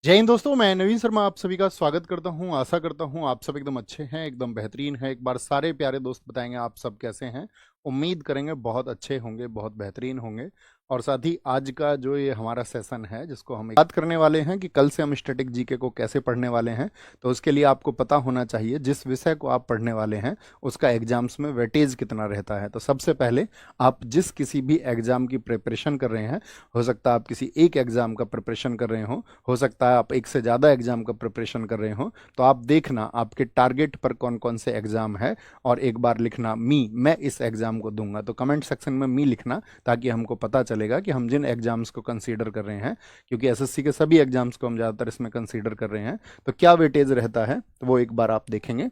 जय हिंद दोस्तों, मैं नवीन शर्मा आप सभी का स्वागत करता हूं। आशा करता हूं आप सब एकदम अच्छे हैं, एकदम बेहतरीन है। एक बार सारे प्यारे दोस्त बताएंगे आप सब कैसे हैं। उम्मीद करेंगे बहुत अच्छे होंगे, बहुत बेहतरीन होंगे। और साथ ही आज का जो ये हमारा सेशन है जिसको हम बात करने वाले हैं कि कल से हम स्टैटिक जीके को कैसे पढ़ने वाले हैं। तो उसके लिए आपको पता होना चाहिए जिस विषय को आप पढ़ने वाले हैं उसका एग्जाम्स में वेटेज कितना रहता है। तो सबसे पहले आप जिस किसी भी एग्जाम की प्रिपरेशन कर रहे हैं, हो सकता है आप किसी एक एग्जाम का प्रिपरेशन कर रहे हो सकता है आप एक से ज़्यादा एग्जाम का प्रिपरेशन कर रहे हो, तो आप देखना आपके टारगेट पर कौन कौन से एग्जाम है और एक बार लिखना मैं इस एग्जाम को दूंगा। तो कमेंट सेक्शन में मी लिखना ताकि हमको पता चलेगा कि हम जिन एग्जाम्स को कंसीडर कर रहे हैं, क्योंकि एसएससी के सभी एग्जाम्स को हम ज़्यादातर इसमें कंसीडर कर रहे हैं, तो क्या वेटेज रहता है तो वो एक बार आप देखेंगे।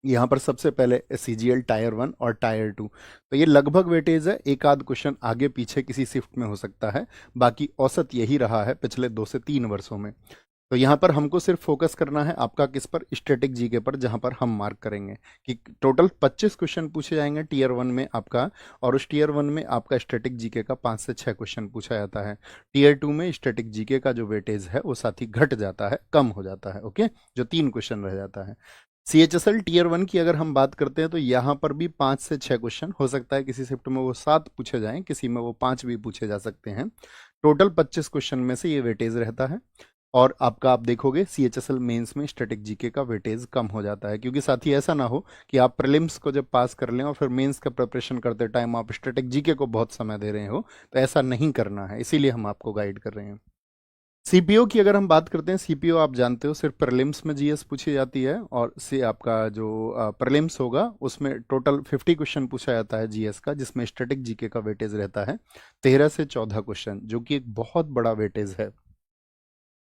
यहाँ पर सबसे पहले सीजीएल टायर 1 और टायर 2, तो ये लगभग वेटेज है, एक आध क्वेश्चन आगे पीछे किसी शिफ्ट में हो सकता है, बाकी औसत यही रहा है पिछले 2 से 3 वर्षों में। तो यहाँ पर हमको सिर्फ फोकस करना है आपका किस पर, स्टैटिक जीके पर, जहाँ पर हम मार्क करेंगे कि टोटल 25 क्वेश्चन पूछे जाएंगे टीयर 1 में आपका, और उस टीयर 1 में आपका स्टैटिक जीके का 5 से 6 क्वेश्चन पूछा जाता है। टीयर 2 में स्टैटिक जीके का जो वेटेज है वो साथ ही घट जाता है, कम हो जाता है। ओके, जो 3 क्वेश्चन रह जाता है। सीएचएसएल टीयर 1 की अगर हम बात करते हैं तो यहाँ पर भी 5 से 6 क्वेश्चन हो सकता है, किसी शिफ्ट में वो 7 पूछे जाएं, किसी में वो 5 भी पूछे जा सकते हैं। टोटल 25 क्वेश्चन में से ये वेटेज रहता है। और आपका आप देखोगे सीएचएसएल मेंस में स्टैटिक जीके का वेटेज कम हो जाता है, क्योंकि साथ ही ऐसा ना हो कि आप प्रीलिम्स को जब पास कर लें और फिर मेंस का प्रिपरेशन करते टाइम आप स्टैटिक जीके को बहुत समय दे रहे हो, तो ऐसा नहीं करना है, इसीलिए हम आपको गाइड कर रहे हैं। सीपीओ की अगर हम बात करते हैं, सीपीओ आप जानते हो सिर्फ प्रीलिम्स में जीएस पूछी जाती है, और से आपका जो प्रीलिम्स होगा उसमें टोटल 50 क्वेश्चन पूछा जाता है जीएस का, जिसमें स्टैटिक जीके का वेटेज रहता है 13 से 14 क्वेश्चन, जो कि एक बहुत बड़ा वेटेज है।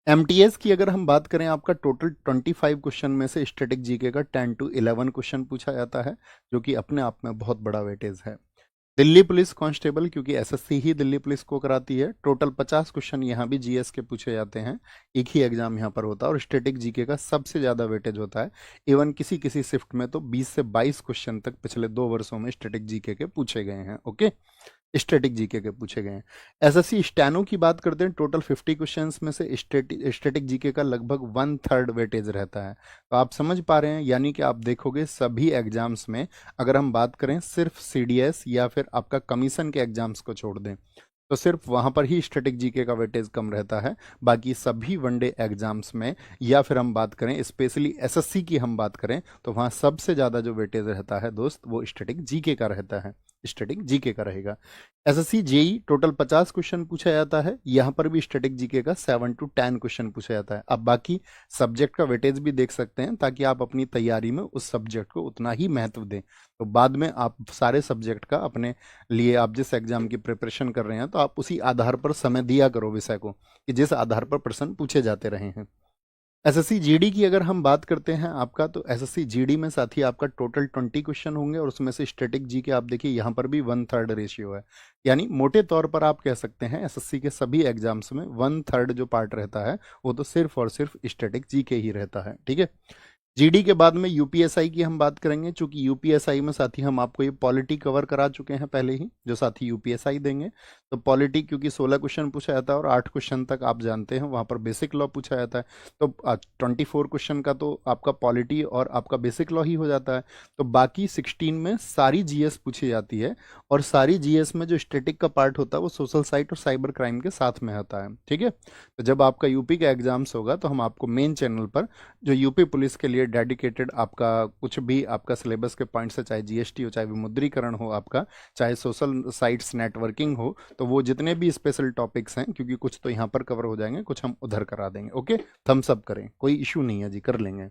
एमटीएस की अगर हम बात करें, आपका टोटल 25 क्वेश्चन में से स्टैटिक जीके का 10 to 11 क्वेश्चन पूछा जाता है, जो कि अपने आप में बहुत बड़ा वेटेज है। दिल्ली पुलिस कांस्टेबल, क्योंकि एसएससी ही दिल्ली पुलिस को कराती है, टोटल 50 क्वेश्चन यहाँ भी जीएस के पूछे जाते हैं, एक ही एग्जाम यहाँ पर होता है, और स्टैटिक जीके का सबसे ज़्यादा वेटेज होता है। इवन किसी किसी शिफ्ट में तो 20 से 22 क्वेश्चन तक पिछले 2 वर्षों में स्टैटिक जीके के पूछे गए हैं। ओके, स्टैटिक जीके के पूछे गए हैं। एसएससी स्टैनो की बात करते हैं, टोटल 50 क्वेश्चंस में से स्टैटिक जीके का लगभग 1/3 वेटेज रहता है। तो आप समझ पा रहे हैं, यानी कि आप देखोगे सभी एग्जाम्स में, अगर हम बात करें सिर्फ सीडीएस या फिर आपका कमीशन के एग्जाम्स को छोड़ दें, तो सिर्फ वहां पर ही स्टैटिक जीके का वेटेज कम रहता है। बाकी सभी वनडे एग्जाम्स में, या फिर हम बात करें स्पेशली एसएससी की हम बात करें, तो वहां सबसे ज्यादा जो वेटेज रहता है दोस्त, वो स्टैटिक जीके का रहता है, स्टैटिक जीके का रहेगा। एसएससी जेई टोटल 50 क्वेश्चन पूछा जाता है, यहाँ पर भी स्टैटिक जीके का 7 to 10 क्वेश्चन पूछा जाता है। अब बाकी सब्जेक्ट का वेटेज भी देख सकते हैं, ताकि आप अपनी तैयारी में उस सब्जेक्ट को उतना ही महत्व दें, तो बाद में आप सारे सब्जेक्ट का अपने लिए, आप जिस एग्जाम की प्रिपरेशन कर रहे हैं, तो आप उसी आधार पर समय दिया करो विषय को, कि जिस आधार पर प्रश्न पूछे जाते रहे हैं। एसएससी जीडी की अगर हम बात करते हैं आपका, तो एसएससी जीडी में साथ ही आपका टोटल 20 क्वेश्चन होंगे, और उसमें से स्टैटिक जी के आप देखिए यहाँ पर भी 1/3 रेशियो है। यानी मोटे तौर पर आप कह सकते हैं एसएससी के सभी एग्जाम्स में 1/3 जो पार्ट रहता है वो तो सिर्फ और सिर्फ स्टैटिक जी के ही रहता है। ठीक है, जीडी के बाद में यूपीएसआई की हम बात करेंगे, चूंकि यूपीएसआई में साथी हम आपको ये पॉलिटी कवर करा चुके हैं पहले ही, जो साथी यूपीएसआई देंगे। तो पॉलिटी क्योंकि 16 क्वेश्चन पूछा जाता है और 8 क्वेश्चन तक आप जानते हैं वहां पर बेसिक लॉ पूछा जाता है, तो 24 क्वेश्चन का तो आपका पॉलिटी और आपका बेसिक लॉ ही हो जाता है। तो बाकी 16 में सारी जीएस पूछी जाती है, और सारी जीएस में जो स्टैटिक का पार्ट होता है वो सोशल साइट और साइबर क्राइम के साथ में आता है। ठीक है, तो जब आपका यूपी का एग्जाम्स होगा तो हम आपको मेन चैनल पर, जो यूपी पुलिस के लिए डेडिकेटेड आपका कुछ भी आपका सिलेबस के पॉइंट्स है, चाहे जीएसटी हो, चाहे विमुद्रीकरण हो आपका, चाहे सोशल साइट्स नेटवर्किंग हो, तो वो जितने भी स्पेशल टॉपिक्स हैं, क्योंकि कुछ तो यहाँ पर कवर हो जाएंगे, कुछ हम उधर करा देंगे। ओके, थम्स अप करें, कोई इशू नहीं है जी, कर लेंगे।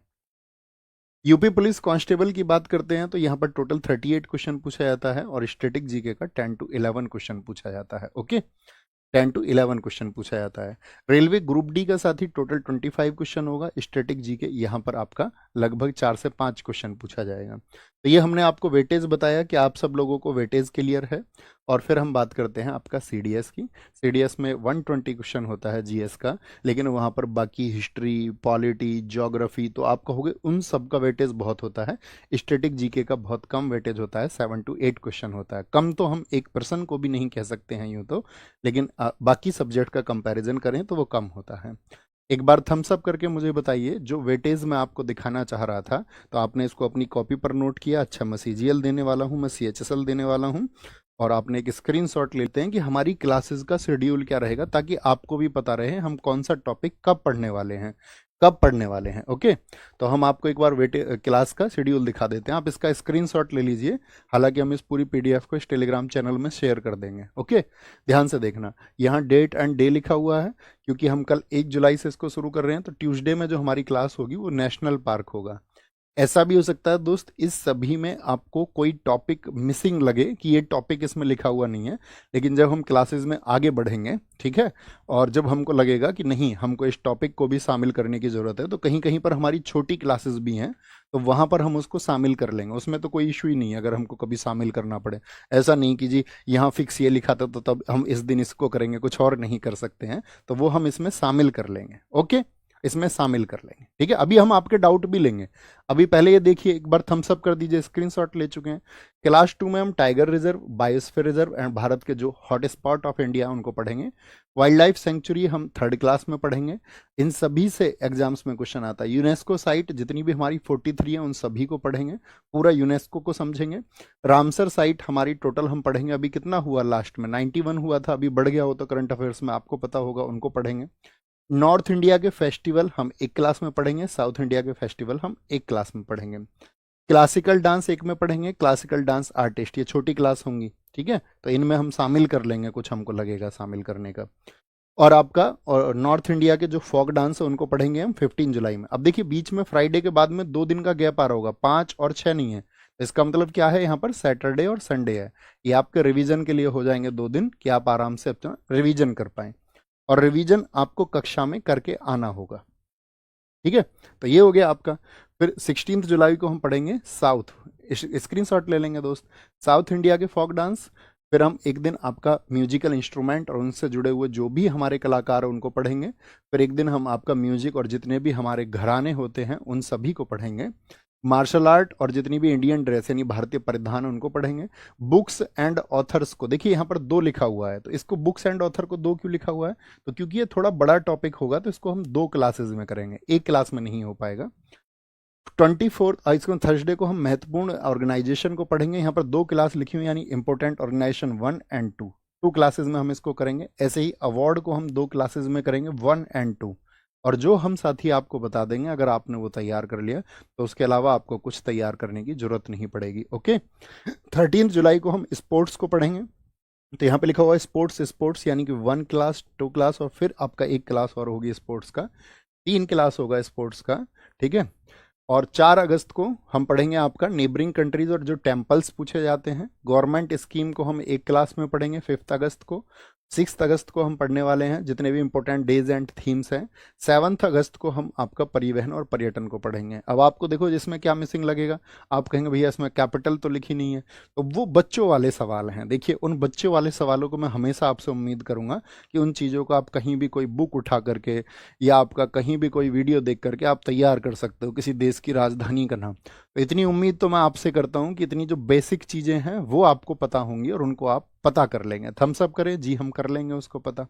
यूपी पुलिस कांस्टेबल की बात करते हैं, तो यहाँ पर टोटल 38 क्वेश्चन पूछा जाता है, और स्टैटिक जीके का 10 to 11 क्वेश्चन पूछा जाता है। ओके, 10 to 11 क्वेश्चन पूछा जाता है। रेलवे ग्रुप डी का साथ ही टोटल 25 क्वेश्चन होगा, स्टैटिक जी के यहाँ पर आपका लगभग 4 से 5 क्वेश्चन पूछा जाएगा। तो ये हमने आपको वेटेज बताया कि आप सब लोगों को वेटेज क्लियर है। और फिर हम बात करते हैं आपका सीडीएस की। सीडीएस में 120 क्वेश्चन होता है जीएस का, लेकिन वहाँ पर बाकी हिस्ट्री, पॉलिटी, ज्योग्राफी, तो आप कहोगे उन सब का वेटेज बहुत होता है। स्टैटिक जीके का बहुत कम वेटेज होता है, 7 to 8 क्वेश्चन होता है। कम तो हम 1% को भी नहीं कह सकते हैं यूँ तो, लेकिन बाकी सब्जेक्ट का कंपैरिजन करें तो वो कम होता है। एक बार थम्स अप करके मुझे बताइए, जो वेटेज मैं आपको दिखाना चाह रहा था, तो आपने इसको अपनी कॉपी पर नोट किया। अच्छा, मैं सीजीएल देने वाला हूँ, मैं सीएचएसएल देने वाला हूँ, और आपने एक स्क्रीनशॉट लेते हैं कि हमारी क्लासेस का शेड्यूल क्या रहेगा, ताकि आपको भी पता रहे हम कौन सा टॉपिक कब पढ़ने वाले हैं, कब पढ़ने वाले हैं। ओके, तो हम आपको एक बार वेटे क्लास का शेड्यूल दिखा देते हैं, आप इसका स्क्रीनशॉट ले लीजिए। हालांकि हम इस पूरी पीडीएफ को इस टेलीग्राम चैनल में शेयर कर देंगे। ओके, ध्यान से देखना, यहाँ डेट एंड डे लिखा हुआ है, क्योंकि हम कल 1 जुलाई से इसको शुरू कर रहे हैं, तो ट्यूसडे में जो हमारी क्लास होगी वो नेशनल पार्क होगा। ऐसा भी हो सकता है दोस्त, इस सभी में आपको कोई टॉपिक मिसिंग लगे कि ये टॉपिक इसमें लिखा हुआ नहीं है, लेकिन जब हम क्लासेस में आगे बढ़ेंगे, ठीक है, और जब हमको लगेगा कि नहीं, हमको इस टॉपिक को भी शामिल करने की ज़रूरत है, तो कहीं कहीं पर हमारी छोटी क्लासेस भी हैं, तो वहाँ पर हम उसको शामिल कर लेंगे। उसमें तो कोई इशू ही नहीं है अगर हमको कभी शामिल करना पड़े। ऐसा नहीं कि जी यहाँ फिक्स ये लिखा था तो तब हम इस दिन इसको करेंगे, कुछ और नहीं कर सकते हैं, तो वो हम इसमें शामिल कर लेंगे। ओके, इसमें शामिल कर लेंगे, ठीक है। अभी हम आपके डाउट भी लेंगे। अभी पहले ये देखिए, एक बार थम्स अप कर दीजिए, स्क्रीनशॉट ले चुके हैं। क्लास 2 में हम tiger reserve, biosphere reserve and Bharat के जो हॉट स्पॉट ऑफ इंडिया उनको पढ़ेंगे। वाइल्ड लाइफ सेंचुरी हम 3rd क्लास में पढ़ेंगे। इन सभी से एग्जाम्स में क्वेश्चन आता है। यूनेस्को साइट जितनी भी हमारी 43 है उन सभी को पढ़ेंगे, पूरा यूनेस्को को समझेंगे। रामसर साइट हमारी टोटल हम पढ़ेंगे, अभी कितना हुआ, लास्ट में 91 हुआ था, अभी बढ़ गया हो तो करंट अफेयर्स में आपको पता होगा, उनको पढ़ेंगे। नॉर्थ इंडिया के फेस्टिवल हम 1 क्लास में पढ़ेंगे, साउथ इंडिया के फेस्टिवल हम 1 क्लास में पढ़ेंगे। क्लासिकल डांस 1 में पढ़ेंगे, क्लासिकल डांस आर्टिस्ट, ये छोटी क्लास होंगी, ठीक है, तो इनमें हम शामिल कर लेंगे, कुछ हमको लगेगा शामिल करने का। और आपका और नॉर्थ इंडिया के जो फोक डांस है उनको पढ़ेंगे हम 15 जुलाई में। अब देखिए, बीच में फ्राइडे के बाद में 2 दिन का गैप आ रहा होगा, 5 और 6 नहीं है, तो इसका मतलब क्या है, यहाँ पर सैटरडे और संडे है। ये आपके रिवीजन के लिए हो जाएंगे 2 दिन, कि आप आराम से अपना रिवीजन कर पाएं, और रिवीजन आपको कक्षा में करके आना होगा, ठीक है। तो ये हो गया आपका। फिर 16 जुलाई को हम पढ़ेंगे साउथ, स्क्रीनशॉट ले लेंगे दोस्त, साउथ इंडिया के फोक डांस। फिर हम एक दिन आपका म्यूजिकल इंस्ट्रूमेंट और उनसे जुड़े हुए जो भी हमारे कलाकार हैं उनको पढ़ेंगे। फिर एक दिन हम आपका म्यूजिक और जितने भी हमारे घराने होते हैं उन सभी को पढ़ेंगे। मार्शल आर्ट और जितनी भी इंडियन ड्रेस यानी भारतीय परिधान है उनको पढ़ेंगे। बुक्स एंड ऑथर्स को देखिए, यहाँ पर 2 लिखा हुआ है, तो इसको बुक्स एंड ऑथर को 2 क्यों लिखा हुआ है, तो क्योंकि ये थोड़ा बड़ा टॉपिक होगा, तो इसको हम 2 क्लासेस में करेंगे, 1 क्लास में नहीं हो पाएगा। 24 इसको थर्सडे को हम महत्वपूर्ण ऑर्गेनाइजेशन को पढ़ेंगे। यहाँ पर 2 क्लास लिखी हुई, यानी इंपॉर्टेंट ऑर्गेनाइजेशन 1 एंड 2, 2 क्लासेस में हम इसको करेंगे। ऐसे ही अवार्ड को हम 2 क्लासेस में करेंगे, 1 एंड 2। और जो हम साथी आपको बता देंगे, अगर आपने वो तैयार कर लिया तो उसके अलावा आपको कुछ तैयार करने की जरूरत नहीं पड़ेगी। ओके, 13 जुलाई को हम स्पोर्ट्स को पढ़ेंगे। तो यहाँ पे लिखा हुआ है स्पोर्ट्स, स्पोर्ट्स यानी कि 1 क्लास, 2 क्लास, और फिर आपका 1 क्लास और होगी स्पोर्ट्स का, 3 क्लास होगा स्पोर्ट्स का, ठीक है। और 4 अगस्त को हम पढ़ेंगे आपका नेबरिंग कंट्रीज और जो टेम्पल्स पूछे जाते हैं। गवर्नमेंट स्कीम को हम 1 क्लास में पढ़ेंगे 5 अगस्त को। 6 अगस्त को हम पढ़ने वाले हैं जितने भी इंपॉर्टेंट डेज एंड थीम्स हैं। 7 अगस्त को हम आपका परिवहन और पर्यटन को पढ़ेंगे। अब आपको देखो जिसमें क्या मिसिंग लगेगा, आप कहेंगे भैया इसमें कैपिटल तो लिखी नहीं है, तो वो बच्चों वाले सवाल हैं। देखिए, उन बच्चों वाले सवालों को मैं हमेशा आपसे उम्मीद करूंगा कि उन चीज़ों को आप कहीं भी कोई बुक उठा करके या आपका कहीं भी कोई वीडियो देख करके आप तैयार कर सकते हो, किसी देश की राजधानी का नाम। तो इतनी उम्मीद तो मैं आपसे करता हूँ कि इतनी जो बेसिक चीज़ें हैं वो आपको पता होंगी और उनको आप पता कर लेंगे। थम्स अप करें, जी हम कर लेंगे उसको पता।